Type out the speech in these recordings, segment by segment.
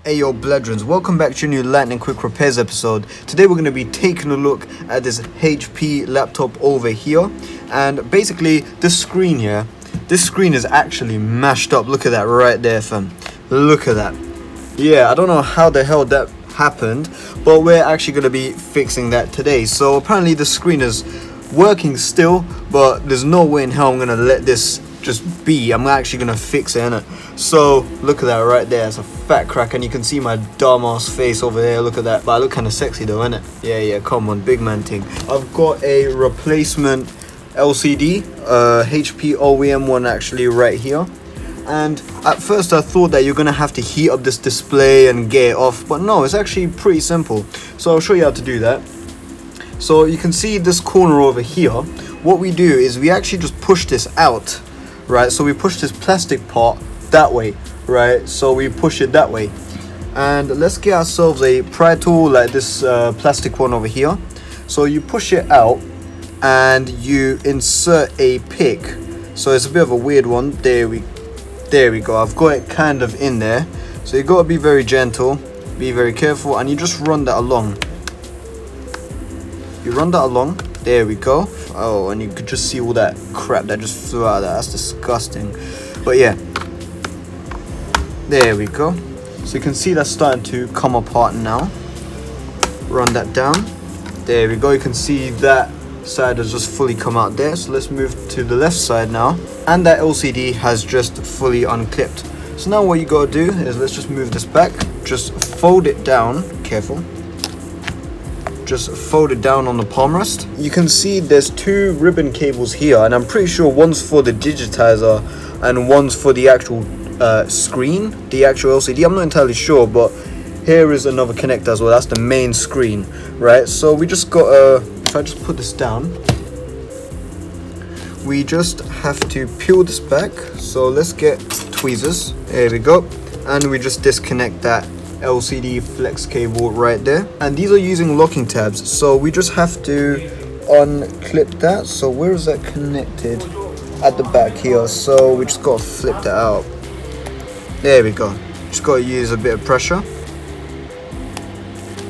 Ayo Bledrons, welcome back to your new Lightning Quick Repairs episode. Today we're going to be taking a look at this HP laptop over here. And basically this screen here, this screen is actually mashed up. Look at that right there, fam. Look at that. Yeah, I don't know how the hell that happened, but we're actually going to be fixing that today. So apparently the screen is working still, but there's no way in hell I'm going to let this just be. I'm actually going to fix it, innit? So look at that right there. It's a fat crack, and you can see my dumb ass face over there. Look at that. But I look kind of sexy though, innit? Yeah, come on, big man thing. I've got a replacement LCD, HP OEM one actually right here. And at first I thought that you're gonna have to heat up this display and get it off, but no, it's actually pretty simple. So I'll show you how to do that. So you can see this corner over here. What we do is we actually just push this out, right? So we push this plastic part that way, right? So we push it that way. And let's get ourselves a pry tool like this plastic one over here. So you push it out and you insert a pick. So it's a bit of a weird one. There we go. I've got it kind of in there. So you got to be very gentle, be very careful, and you just run that along. You run that along. There we go. Oh, and you could just see all that crap that just flew out of that. That's disgusting. But yeah, there we go. So you can see that's starting to come apart now. Run that down. There we go. You can see that side has just fully come out there. So let's move to the left side now, and that LCD has just fully unclipped. So now what you gotta do is, let's just move this back, just fold it down, careful, just fold it down on the palm rest. You can see there's two ribbon cables here, and I'm pretty sure one's for the digitizer and one's for the actual screen, the actual LCD. I'm not entirely sure, but here is another connector as well. That's the main screen, right? So we just got if I just put this down, we just have to peel this back. So let's get tweezers. There we go. And we just disconnect that LCD flex cable right there. And these are using locking tabs. So we just have to unclip that. So where is that connected? At the back here. So we just got to flip that out. There we go. Just got to use a bit of pressure.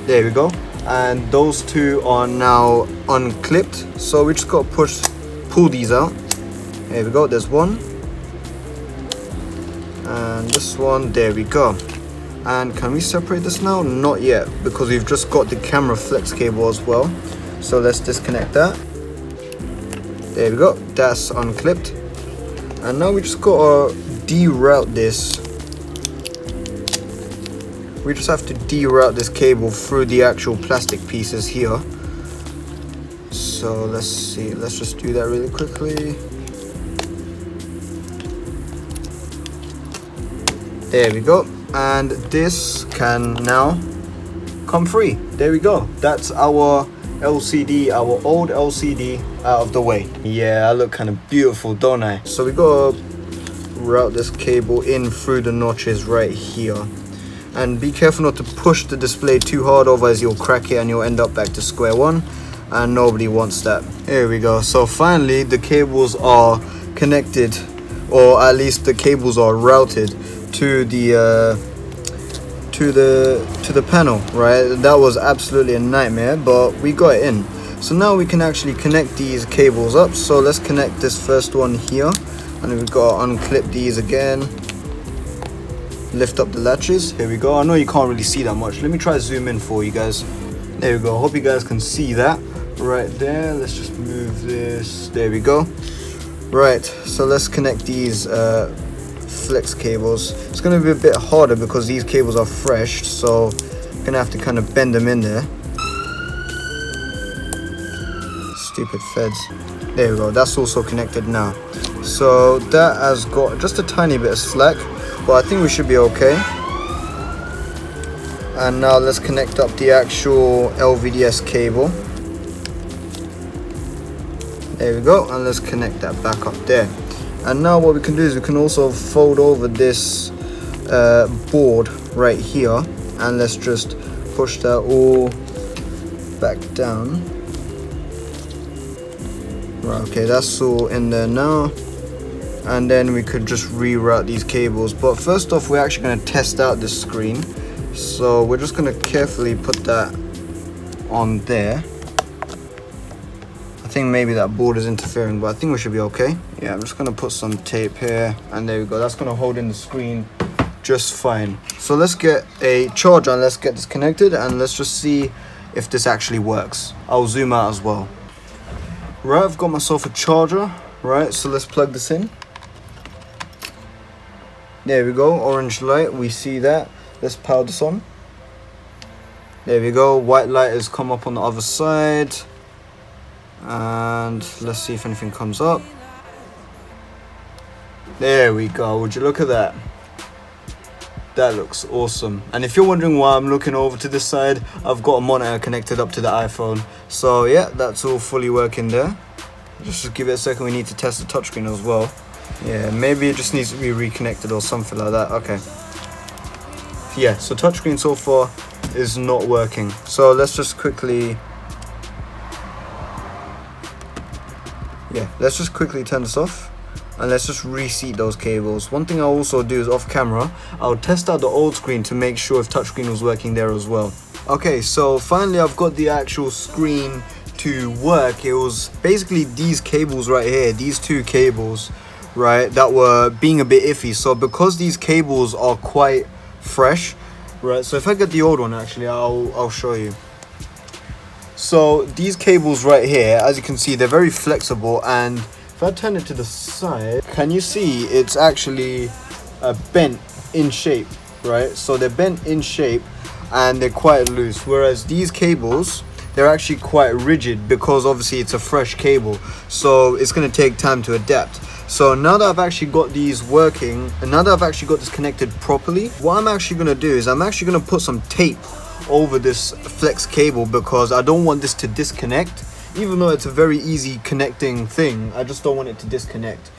There we go. And those two are now unclipped, so we just got to pull these out. There we go, there's one, and this one. There we go. And can we separate this now? Not yet, because we've just got the camera flex cable as well. So let's disconnect that. There we go, that's unclipped. And now we just got to deroute this. We just have to deroute this cable through the actual plastic pieces here. So let's see, let's just do that really quickly. There we go. And this can now come free. There we go. That's our LCD, our old LCD out of the way. Yeah, I look kind of beautiful, don't I? So we gotta route this cable in through the notches right here. And be careful not to push the display too hard, otherwise you'll crack it and you'll end up back to square one, and nobody wants that. Here we go. So finally the cables are connected, or at least the cables are routed to the panel, right? That was absolutely a nightmare, but we got it in. So now we can actually connect these cables up. So let's connect this first one here, and we've got to unclip these again. Lift up the latches. Here we go. I know you can't really see that much. Let me try to zoom in for you guys. There we go. Hope you guys can see that right there. Let's just move this. There we go. Right, so let's connect these flex cables. It's going to be a bit harder because these cables are fresh, so I'm gonna have to kind of bend them in there. Stupid feds. There we go. That's also connected now. So that has got just a tiny bit of slack, but I think we should be okay. And now let's connect up the actual LVDS cable. There we go, and let's connect that back up there. And now what we can do is we can also fold over this board right here, and let's just push that all back down. Right, okay, that's all in there now. And then we could just reroute these cables. But first off, we're actually going to test out this screen. So we're just gonna carefully put that on there. I think maybe that board is interfering, but I think we should be okay. Yeah, I'm just gonna put some tape here, and there we go. That's gonna hold in the screen just fine. So let's get a charger and let's get this connected, and let's just see if this actually works. I'll zoom out as well. Right, I've got myself a charger. Right, so let's plug this in. There we go, orange light, we see that. Let's power this on. There we go, white light has come up on the other side. And let's see if anything comes up. There we go, would you look at that? That looks awesome. And if you're wondering why I'm looking over to this side, I've got a monitor connected up to the iPhone. So yeah, that's all fully working there. Just give it a second, we need to test the touchscreen as well. Yeah, maybe it just needs to be reconnected or something like that. Okay. Yeah, so touchscreen so far is not working. So let's just quickly... Yeah, let's just quickly turn this off. And let's just reseat those cables. One thing I'll also do is off camera, I'll test out the old screen to make sure if touchscreen was working there as well. Okay, so finally I've got the actual screen to work. It was basically these cables right here, these two cables, right, that were being a bit iffy. So because these cables are quite fresh, right, so if I get the old one, actually I'll show you. So these cables right here, as you can see, they're very flexible, and if I turn it to the side, can you see it's actually bent in shape, right? So they're bent in shape and they're quite loose, whereas these cables, they're actually quite rigid because obviously it's a fresh cable, so it's going to take time to adapt. So now that I've actually got these working, and now that I've actually got this connected properly, what I'm actually going to do is I'm actually going to put some tape over this flex cable, because I don't want this to disconnect. Even though it's a very easy connecting thing, I just don't want it to disconnect.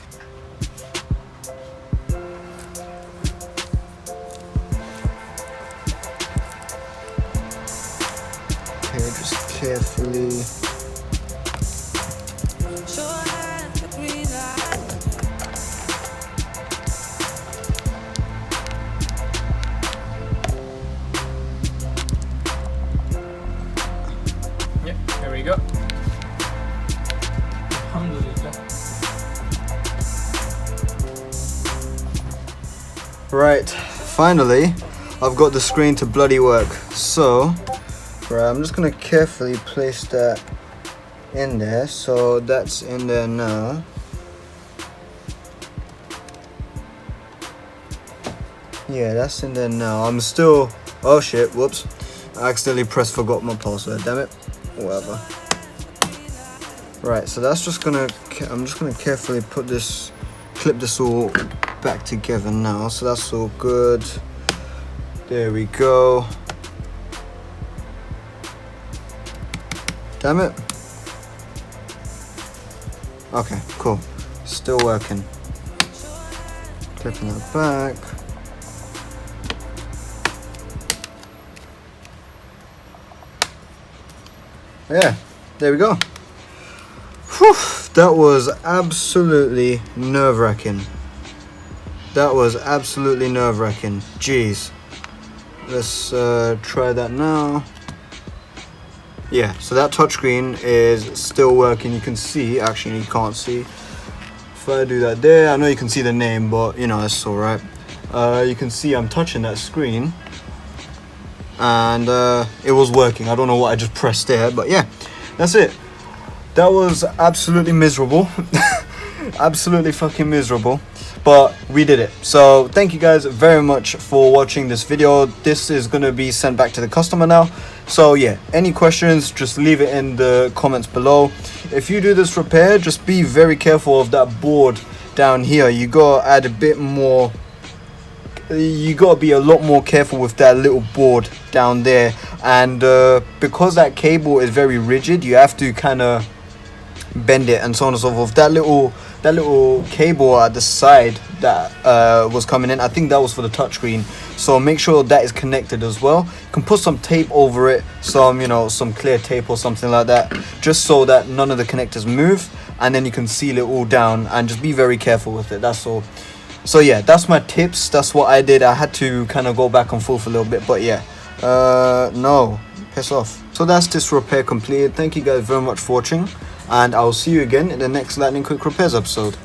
Okay, just carefully. Yep, there we go. Right, finally I've got the screen to bloody work. So right, I'm just gonna carefully place that in there. So that's in there now. Yeah, that's in there now. I'm still, oh shit, whoops, I accidentally forgot my password, damn it. Whatever. Right, so that's just gonna, I'm just gonna carefully put this, clip this all back together now. So that's all good. There we go. Damn it. Okay, cool. Still working. Clipping that back. Yeah, there we go. Whew, that was absolutely nerve-wracking. That was absolutely nerve-wracking. Jeez. Let's try that now. Yeah, so that touchscreen is still working. You can see, actually you can't see. If I do that there, I know you can see the name, but you know, it's alright. You can see I'm touching that screen. And it was working. I don't know what I just pressed there, but yeah, that's it. That was absolutely miserable. Absolutely fucking miserable, but we did it. So thank you guys very much for watching this video. This is gonna be sent back to the customer now. So yeah, any questions, just leave it in the comments below. If you do this repair, just be very careful of that board down here. You gotta add a bit more, you gotta be a lot more careful with that little board down there. And because that cable is very rigid, you have to kind of bend it and so on and so forth. That little cable at the side that was coming in, I think that was for the touchscreen, so make sure that is connected as well. You can put some tape over it, some, you know, some clear tape or something like that, just so that none of the connectors move, and then you can seal it all down, and just be very careful with it. That's all. So yeah, that's my tips. That's what I did. I had to kind of go back and forth a little bit, but yeah, no, piss off. So that's this repair completed. Thank you guys very much for watching, and I'll see you again in the next lightning quick repairs episode.